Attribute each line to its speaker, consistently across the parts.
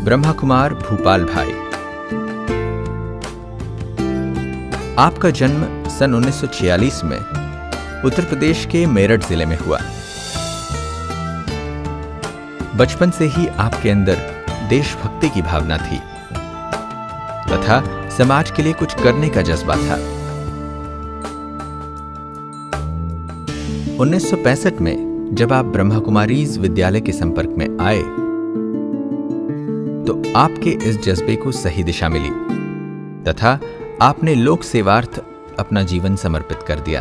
Speaker 1: ब्रह्मा कुमार भूपाल भाई। आपका जन्म सन 1946 में उत्तर प्रदेश के मेरठ जिले में हुआ। बचपन से ही आपके अंदर देशभक्ति की भावना थी तथा समाज के लिए कुछ करने का जज्बा था। 1965 में जब आप ब्रह्मा कुमारीज विद्यालय के संपर्क में आए तो आपके इस जज्बे को सही दिशा मिली तथा आपने लोक सेवार्थ अपना जीवन समर्पित कर दिया।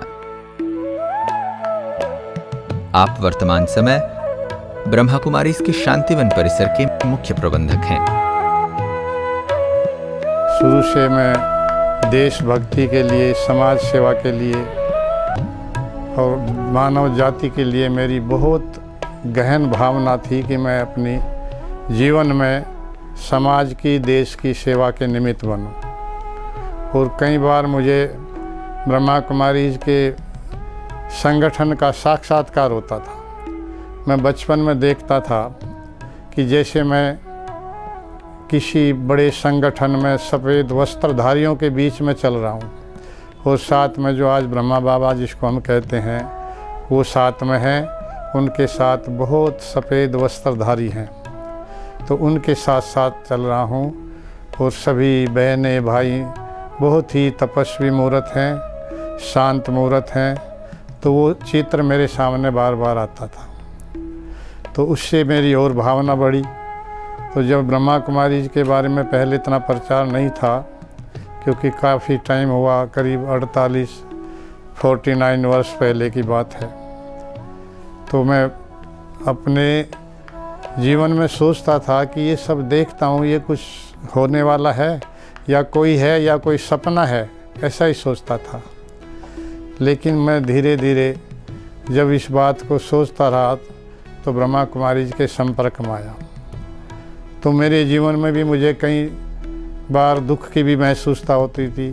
Speaker 1: आप वर्तमान समय ब्रह्मा कुमारीज के शांतिवन परिसर के मुख्य प्रबंधक हैं।
Speaker 2: शुरू से मैं देशभक्ति के लिए, समाज सेवा के लिए और मानव जाति के लिए मेरी बहुत गहन भावना थी कि मैं अपनी जीवन में समाज की, देश की सेवा के निमित्त बनूं। और कई बार मुझे ब्रह्मा कुमारीज के संगठन का साक्षात्कार होता था। मैं बचपन में देखता था कि जैसे मैं किसी बड़े संगठन में सफ़ेद वस्त्रधारियों के बीच में चल रहा हूँ और साथ में जो आज ब्रह्मा बाबा जिसको हम कहते हैं वो साथ में हैं, उनके साथ बहुत सफ़ेद वस्त्रधारी हैं, तो उनके साथ साथ चल रहा हूँ। और सभी बहनें भाई बहुत ही तपस्वी मूर्त हैं, शांत मूर्त हैं, तो वो चित्र मेरे सामने बार बार आता था। तो उससे मेरी और भावना बढ़ी। तो जब ब्रह्मा कुमारीज के बारे में पहले इतना प्रचार नहीं था, क्योंकि काफ़ी टाइम हुआ, करीब 49 वर्ष पहले की बात है, तो मैं अपने जीवन में सोचता था कि ये सब देखता हूँ, ये कुछ होने वाला है या कोई सपना है, ऐसा ही सोचता था। लेकिन मैं धीरे धीरे जब इस बात को सोचता रहा तो ब्रह्मा कुमारीज के संपर्क में आया। तो मेरे जीवन में भी मुझे कई बार दुख की भी महसूसता होती थी,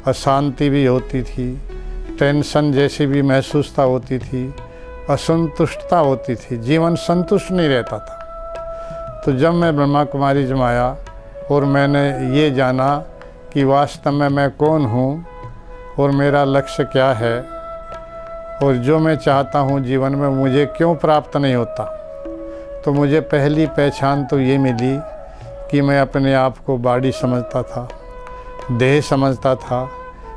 Speaker 2: अशांति भी होती थी, टेंशन जैसी भी महसूसता होती थी, असंतुष्टता होती थी, जीवन संतुष्ट नहीं रहता था। तो जब मैं ब्रह्मा कुमारीज में आया और मैंने ये जाना कि वास्तव में मैं कौन हूँ और मेरा लक्ष्य क्या है और जो मैं चाहता हूँ जीवन में मुझे क्यों प्राप्त नहीं होता, तो मुझे पहली पहचान तो ये मिली कि मैं अपने आप को बॉडी समझता था, देह समझता था।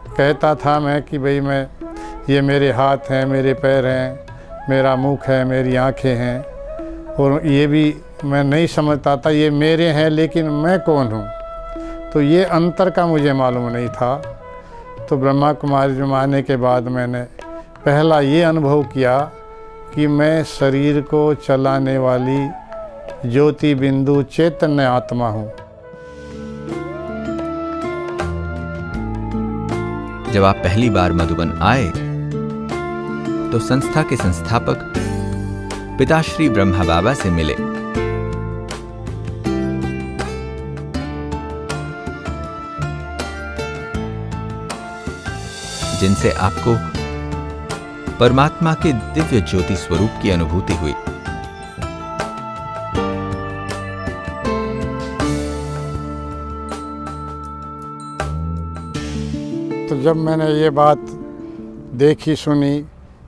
Speaker 2: कहता था मैं कि भाई ये मेरे हाथ हैं, मेरे पैर हैं, मेरा मुख है, मेरी आँखें हैं, और ये भी मैं नहीं समझता था ये मेरे हैं, लेकिन मैं कौन हूँ, तो ये अंतर का मुझे मालूम नहीं था। तो ब्रह्मा कुमारीज में आने के बाद मैंने पहला ये अनुभव किया कि मैं शरीर को चलाने वाली ज्योति बिंदु चैतन्य आत्मा हूँ।
Speaker 1: जब आप पहली बार मधुबन आए तो संस्था के संस्थापक पिताश्री ब्रह्मा बाबा से मिले। जिनसे आपको परमात्मा के दिव्य ज्योति स्वरूप की अनुभूति हुई।
Speaker 2: तो जब मैंने ये बात देखी सुनी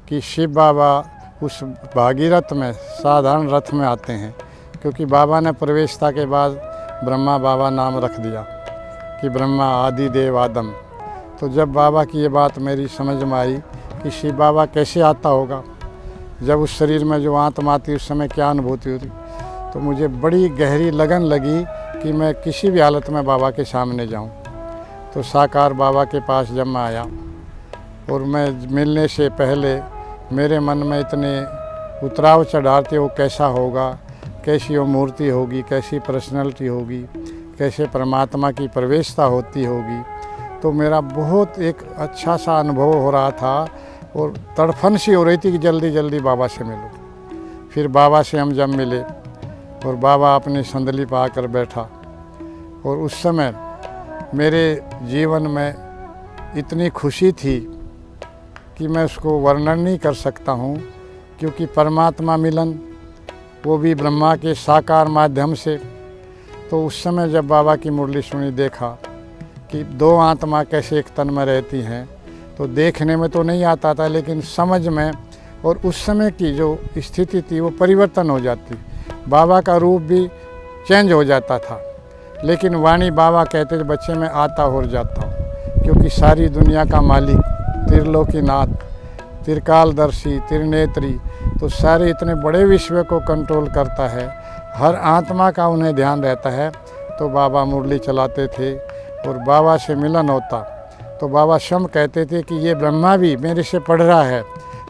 Speaker 2: कि शिव बाबा उस भागीरथ में साधारण रथ में आते हैं, क्योंकि बाबा ने प्रवेशता के बाद ब्रह्मा बाबा नाम रख दिया कि ब्रह्मा आदि देव आदम। तो जब बाबा की ये बात मेरी समझ में आई कि शिव बाबा कैसे आता होगा, जब उस शरीर में जो आत्मा आती उस समय क्या अनुभूति होती, तो मुझे बड़ी गहरी लगन लगी कि मैं किसी भी हालत में बाबा के सामने जाऊं। तो साकार बाबा के पास जब मैं आया और मैं मिलने से पहले मेरे मन में इतने उतराव चढ़ाव थे, वो कैसा होगा, कैसी वो मूर्ति होगी, कैसी पर्सनैलिटी होगी, कैसे परमात्मा की प्रवेशता होती होगी। तो मेरा बहुत एक अच्छा सा अनुभव हो रहा था और तड़फन सी हो रही थी कि जल्दी जल्दी बाबा से मिलूं। फिर बाबा से हम जब मिले और बाबा अपनी संदली पर आकर बैठा, और उस समय मेरे जीवन में इतनी खुशी थी कि मैं उसको वर्णन नहीं कर सकता हूँ, क्योंकि परमात्मा मिलन वो भी ब्रह्मा के साकार माध्यम से, तो उस समय जब बाबा की मुरली सुनी, देखा कि दो आत्मा कैसे एक तन में रहती हैं, तो देखने में तो नहीं आता था, लेकिन समझ में और उस समय की जो स्थिति थी वो परिवर्तन हो जाती। बाबा का रूप भी चेंज हो जाता था, लेकिन वाणी बाबा कहते थे, बच्चे मैं आता और जाता हूँ, क्योंकि सारी दुनिया का मालिक त्रिलोकीनाथ, त्रिकालदर्शी, त्रिनेत्री, तो सारे इतने बड़े विश्व को कंट्रोल करता है, हर आत्मा का उन्हें ध्यान रहता है। तो बाबा मुरली चलाते थे और बाबा से मिलन होता तो बाबा स्वयं कहते थे कि ये ब्रह्मा भी मेरे से पढ़ रहा है,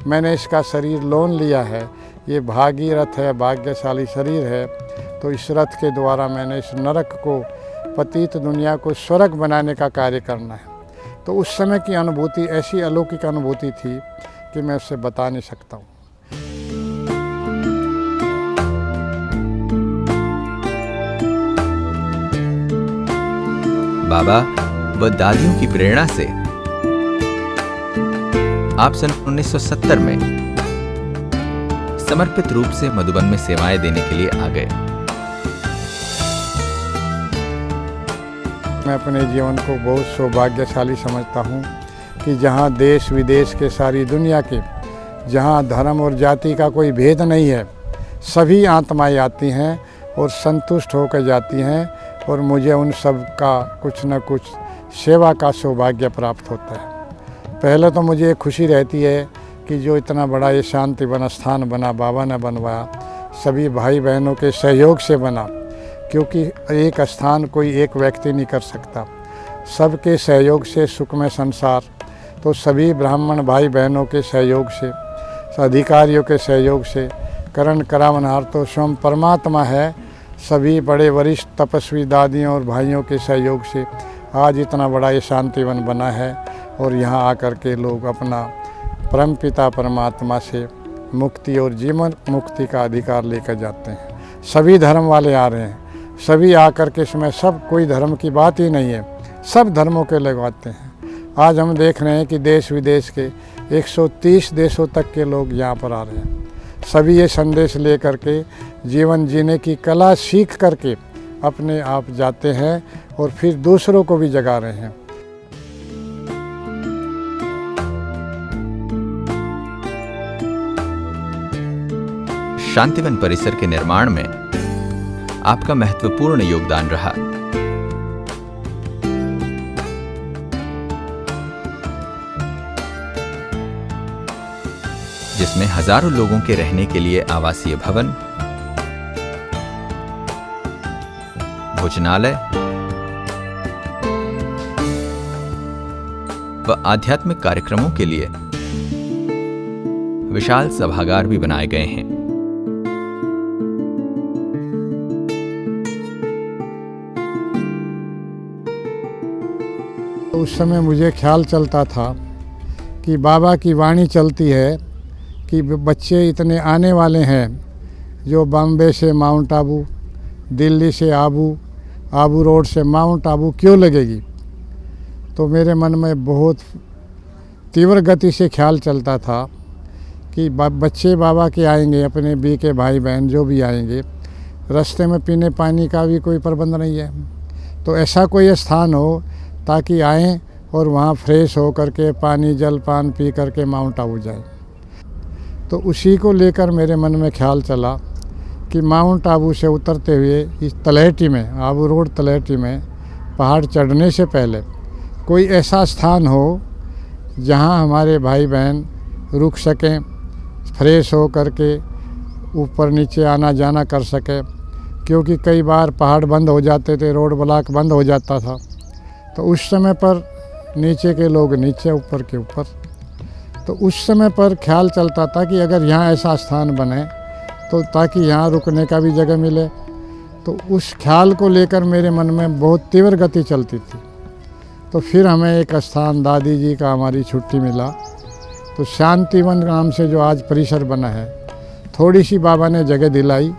Speaker 2: मैंने इसका शरीर लोन लिया है, ये भागीरथ है, भाग्यशाली शरीर है, तो इस रथ के द्वारा मैंने इस नरक को, पतित दुनिया को स्वर्ग बनाने का कार्य करना है। तो उस समय की अनुभूति ऐसी अलौकिक अनुभूति थी कि मैं उससे बता नहीं सकता हूँ।
Speaker 1: बाबा व दादियों की प्रेरणा से आप सन 1970 में समर्पित रूप से मधुबन में सेवाएं देने के लिए आ गए।
Speaker 2: मैं अपने जीवन को बहुत सौभाग्यशाली समझता हूँ कि जहाँ देश विदेश के, सारी दुनिया के, जहाँ धर्म और जाति का कोई भेद नहीं है, सभी आत्माएं आती हैं और संतुष्ट होकर जाती हैं, और मुझे उन सब का कुछ न कुछ सेवा का सौभाग्य प्राप्त होता है। पहले तो मुझे खुशी रहती है कि जो इतना बड़ा ये शांतिवन स्थान बना, बाबा ने बनवाया, सभी भाई बहनों के सहयोग से बना, क्योंकि एक स्थान कोई एक व्यक्ति नहीं कर सकता, सबके सहयोग से सुखमय संसार। तो सभी ब्राह्मण भाई बहनों के सहयोग से, अधिकारियों के सहयोग से, करण करावनहार तो स्वयं परमात्मा है, सभी बड़े वरिष्ठ तपस्वी दादियों और भाइयों के सहयोग से आज इतना बड़ा ये शांतिवन बना है, और यहाँ आकर के लोग अपना परमपिता परमात्मा से मुक्ति और जीवन मुक्ति का अधिकार लेकर जाते हैं। सभी धर्म वाले आ रहे हैं, सभी आकर के इसमें सब कोई धर्म की बात ही नहीं है, सब धर्मों के लोग आते हैं। आज हम देख रहे हैं कि देश विदेश के 130 देशों तक के लोग यहाँ पर आ रहे हैं। सभी ये संदेश लेकर के जीवन जीने की कला सीख करके अपने आप जाते हैं और फिर दूसरों को भी जगा रहे हैं।
Speaker 1: शांतिवन परिसर के निर्माण में आपका महत्वपूर्ण योगदान रहा। जिसमें हजारों लोगों के रहने के लिए आवासीय भवन, भोजनालय व आध्यात्मिक कार्यक्रमों के लिए विशाल सभागार भी बनाए गए हैं।
Speaker 2: उस समय मुझे ख्याल चलता था कि बाबा की वाणी चलती है कि बच्चे इतने आने वाले हैं, जो बॉम्बे से माउंट आबू, दिल्ली से आबू रोड से माउंट आबू क्यों लगेगी। तो मेरे मन में बहुत तीव्र गति से ख्याल चलता था कि बच्चे बाबा के आएंगे, अपने बी के भाई बहन जो भी आएंगे, रास्ते में पीने पानी का भी कोई प्रबंध नहीं है, तो ऐसा कोई स्थान हो ताकि आएँ और वहाँ फ्रेश हो करके पानी जल पान पी करके माउंट आबू जाए। तो उसी को लेकर मेरे मन में ख्याल चला कि माउंट आबू से उतरते हुए इस तलहटी में, आबू रोड तलहटी में पहाड़ चढ़ने से पहले कोई ऐसा स्थान हो जहाँ हमारे भाई बहन रुक सकें, फ्रेश हो करके ऊपर नीचे आना जाना कर सके, क्योंकि कई बार पहाड़ बंद हो जाते थे, रोड ब्लॉक बंद हो जाता था। तो उस समय पर नीचे के लोग नीचे, ऊपर के ऊपर। तो उस समय पर ख्याल चलता था कि अगर यहाँ ऐसा स्थान बने तो ताकि यहाँ रुकने का भी जगह मिले। तो उस ख्याल को लेकर मेरे मन में बहुत तीव्र गति चलती थी। तो फिर हमें एक स्थान, दादी जी का हमारी छुट्टी मिला, तो शांतिवन नाम से जो आज परिसर बना है, थोड़ी सी बाबा ने जगह दिलाई,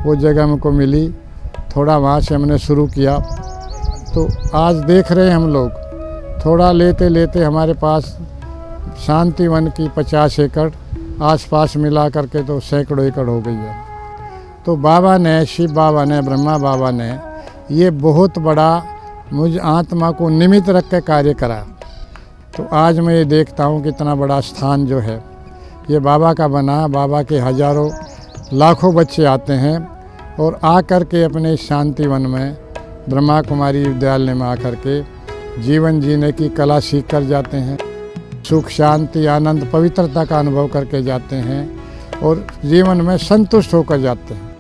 Speaker 2: वो जगह हमको मिली, थोड़ा वहाँ से हमने शुरू किया। तो आज देख रहे हैं हम लोग, थोड़ा लेते लेते हमारे पास शांतिवन की 50 एकड़ आसपास मिला करके तो सैकड़ों एकड़ हो गई है। तो बाबा ने, शिव बाबा ने, ब्रह्मा बाबा ने ये बहुत बड़ा मुझ आत्मा को निमित्त रख के कार्य करा। तो आज मैं ये देखता हूँ कितना बड़ा स्थान जो है ये बाबा का बना। बाबा के हजारों लाखों बच्चे आते हैं और आकर के अपने शांति वन में ब्रह्मा कुमारी विद्यालय में आकर के जीवन जीने की कला सीख कर जाते हैं, सुख शांति आनंद पवित्रता का अनुभव करके जाते हैं और जीवन में संतुष्ट होकर जाते हैं।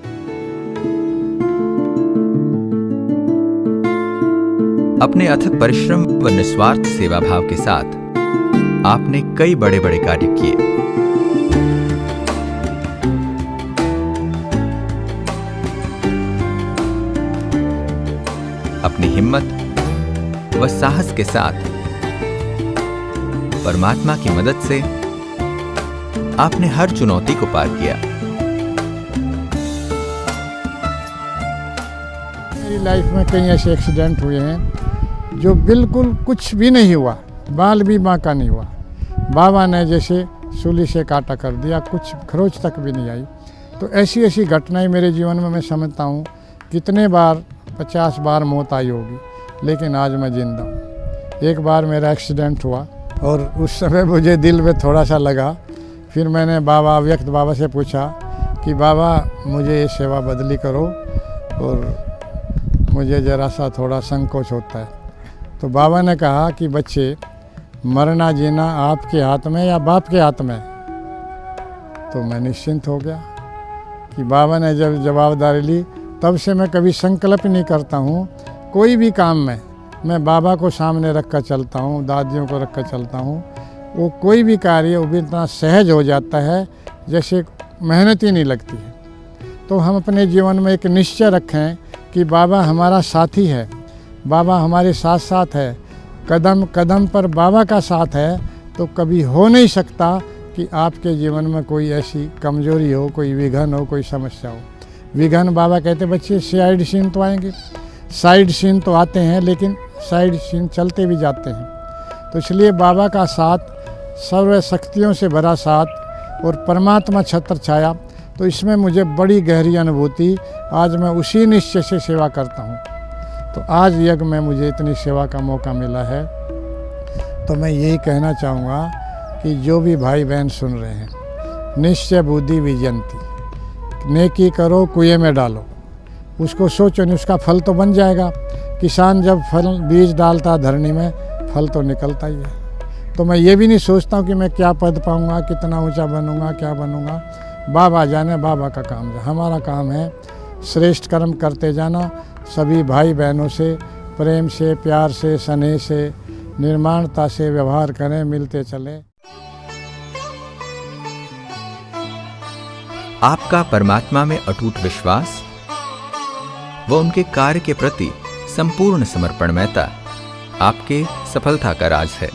Speaker 1: अपने अथक परिश्रम व निस्वार्थ सेवा भाव के साथ आपने कई बड़े बड़े कार्य किए। अपनी हिम्मत व साहस के साथ परमात्मा की मदद से आपने हर चुनौती को पार किया।
Speaker 2: मेरी लाइफ में कई ऐसे एक्सीडेंट हुए हैं जो बिल्कुल कुछ भी नहीं हुआ, बाल भी बांका नहीं हुआ। बाबा ने जैसे सूली से काटा कर दिया, कुछ खरोच तक भी नहीं आई। तो ऐसी ऐसी घटनाएं मेरे जीवन में मैं समझता हूँ कितने बार 50 बार मौत आई होगी, लेकिन आज मैं जिंदा हूँ। एक बार मेरा एक्सीडेंट हुआ और उस समय मुझे दिल में थोड़ा सा लगा। फिर मैंने बाबा व्यक्त बाबा से पूछा कि बाबा मुझे ये सेवा बदली करो और मुझे ज़रा सा थोड़ा संकोच होता है। तो बाबा ने कहा कि बच्चे, मरना जीना आपके हाथ में या बाप के हाथ में। तो मैं निश्चिंत हो गया कि बाबा ने जब जवाबदारी ली, तब से मैं कभी संकल्प नहीं करता हूँ कोई भी काम में। मैं बाबा को सामने रख कर चलता हूँ, दादियों को रख कर चलता हूँ। वो कोई भी कार्य वो भी इतना सहज हो जाता है जैसे मेहनत ही नहीं लगती है। तो हम अपने जीवन में एक निश्चय रखें कि बाबा हमारा साथी है, बाबा हमारे साथ साथ है, कदम कदम पर बाबा का साथ है। तो कभी हो नहीं सकता कि आपके जीवन में कोई ऐसी कमजोरी हो, कोई विघन हो, कोई समस्या हो। विघन बाबा कहते बच्चे साइड सीन तो आएंगे, साइड सीन तो आते हैं, लेकिन साइड सीन चलते भी जाते हैं। तो इसलिए बाबा का साथ, सर्व शक्तियों से भरा साथ और परमात्मा छत्र छाया, तो इसमें मुझे बड़ी गहरी अनुभूति। आज मैं उसी निश्चय से सेवा करता हूँ। तो आज यज्ञ में मुझे इतनी सेवा का मौका मिला है। तो मैं यही कहना चाहूँगा कि जो भी भाई बहन सुन रहे हैं, निश्चय बुद्धि विजयंती, नेकी करो कुएं में डालो। उसको सोचो नहीं, उसका फल तो बन जाएगा। किसान जब फल बीज डालता धरनी में, फल तो निकलता ही है। तो मैं ये भी नहीं सोचता हूँ कि मैं क्या पद पाऊँगा, कितना ऊंचा बनूँगा, क्या बनूँगा। बाबा जाने, बाबा का काम है। हमारा काम है श्रेष्ठ कर्म करते जाना, सभी भाई बहनों से प्रेम से, प्यार से, स्नेह से, निर्माणता से व्यवहार करें, मिलते चलें।
Speaker 1: आपका परमात्मा में अटूट विश्वास व उनके कार्य के प्रति संपूर्ण समर्पणमयता आपके सफलता का राज है।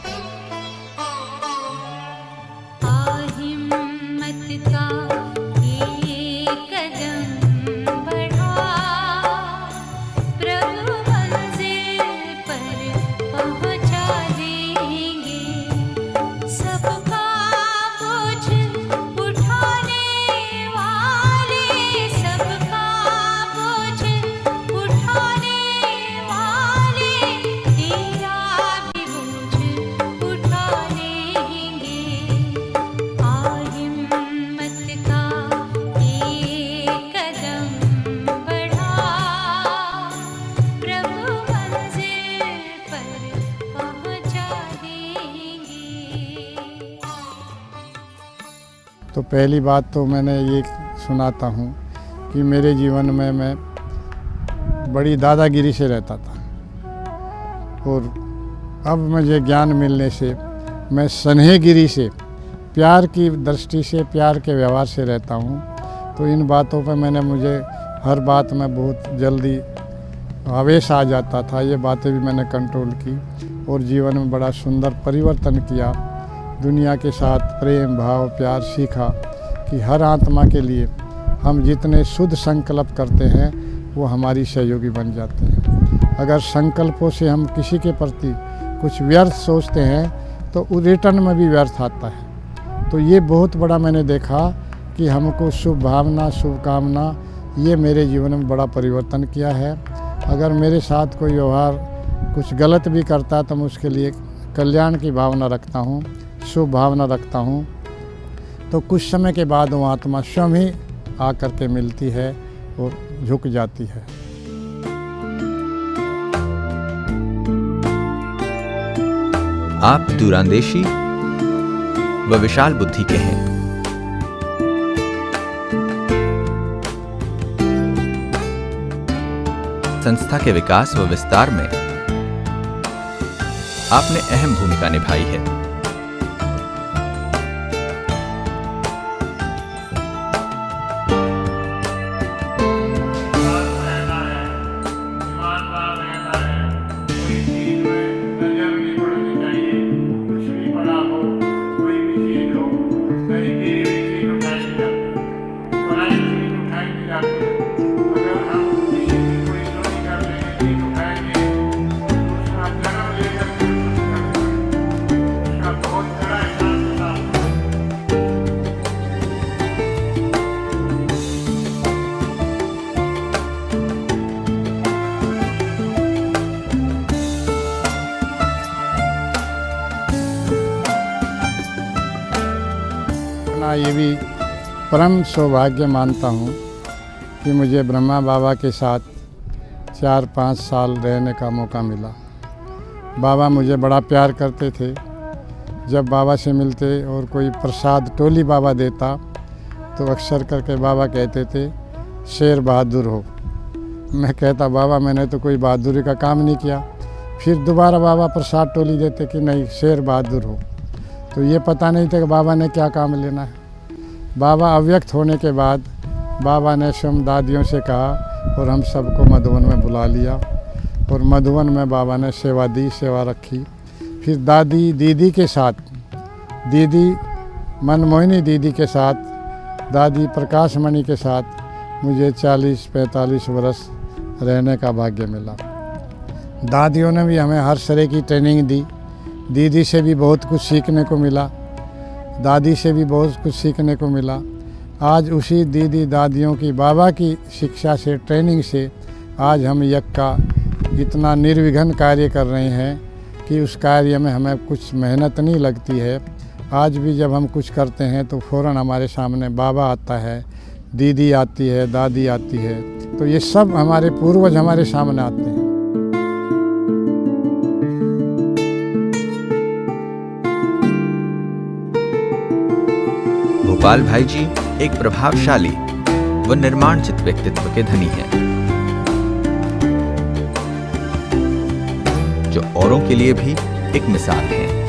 Speaker 2: तो पहली बात तो मैंने ये सुनाता हूँ कि मेरे जीवन में मैं बड़ी दादागिरी से रहता था और अब मुझे ज्ञान मिलने से मैं स्नेहगिरी से, प्यार की दृष्टि से, प्यार के व्यवहार से रहता हूँ। तो इन बातों पर मुझे हर बात में बहुत जल्दी आवेश आ जाता था। ये बातें भी मैंने कंट्रोल की और जीवन में बड़ा सुंदर परिवर्तन किया। दुनिया के साथ प्रेम भाव प्यार सीखा कि हर आत्मा के लिए हम जितने शुद्ध संकल्प करते हैं वो हमारी सहयोगी बन जाते हैं। अगर संकल्पों से हम किसी के प्रति कुछ व्यर्थ सोचते हैं तो रिटर्न में भी व्यर्थ आता है। तो ये बहुत बड़ा मैंने देखा कि हमको शुभ भावना, शुभकामना, ये मेरे जीवन में बड़ा परिवर्तन किया है। अगर मेरे साथ कोई व्यवहार कुछ गलत भी करता तो मैं उसके लिए कल्याण की भावना रखता हूँ, शुभ भावना रखता हूँ। तो कुछ समय के बाद वो आत्मा स्वयं ही आकर के मिलती है और झुक जाती है।
Speaker 1: आप दूरांदेशी व विशाल बुद्धि के हैं। संस्था के विकास व विस्तार में आपने अहम भूमिका निभाई है।
Speaker 2: ये भी परम सौभाग्य मानता हूँ कि मुझे ब्रह्मा बाबा के साथ 4-5 साल रहने का मौका मिला। बाबा मुझे बड़ा प्यार करते थे। जब बाबा से मिलते और कोई प्रसाद टोली बाबा देता तो अक्सर करके बाबा कहते थे शेर बहादुर हो। मैं कहता बाबा मैंने तो कोई बहादुरी का काम नहीं किया। फिर दोबारा बाबा प्रसाद टोली देते कि नहीं शेर बहादुर हो। तो ये पता नहीं था कि बाबा ने क्या काम लेना है। बाबा अव्यक्त होने के बाद बाबा ने स्वयं दादियों से कहा और हम सबको मधुवन में बुला लिया और मधुवन में बाबा ने सेवा दी, सेवा रखी। फिर दादी दीदी के साथ, दीदी मनमोहिनी दीदी के साथ, दादी प्रकाशमणि के साथ मुझे 40-45 वर्ष रहने का भाग्य मिला। दादियों ने भी हमें हर तरह की ट्रेनिंग दी। दीदी से भी बहुत कुछ सीखने को मिला, दादी से भी बहुत कुछ सीखने को मिला। आज उसी दीदी दादियों की बाबा की शिक्षा से, ट्रेनिंग से आज हम यज्ञ का इतना निर्विघ्न कार्य कर रहे हैं कि उस कार्य में हमें कुछ मेहनत नहीं लगती है। आज भी जब हम कुछ करते हैं तो फ़ौरन हमारे सामने बाबा आता है, दीदी आती है, दादी आती है। तो ये सब हमारे पूर्वज हमारे सामने आते हैं।
Speaker 1: गोपाल भाई जी एक प्रभावशाली व निर्माणचित व्यक्तित्व के धनी हैं, जो औरों के लिए भी एक मिसाल हैं।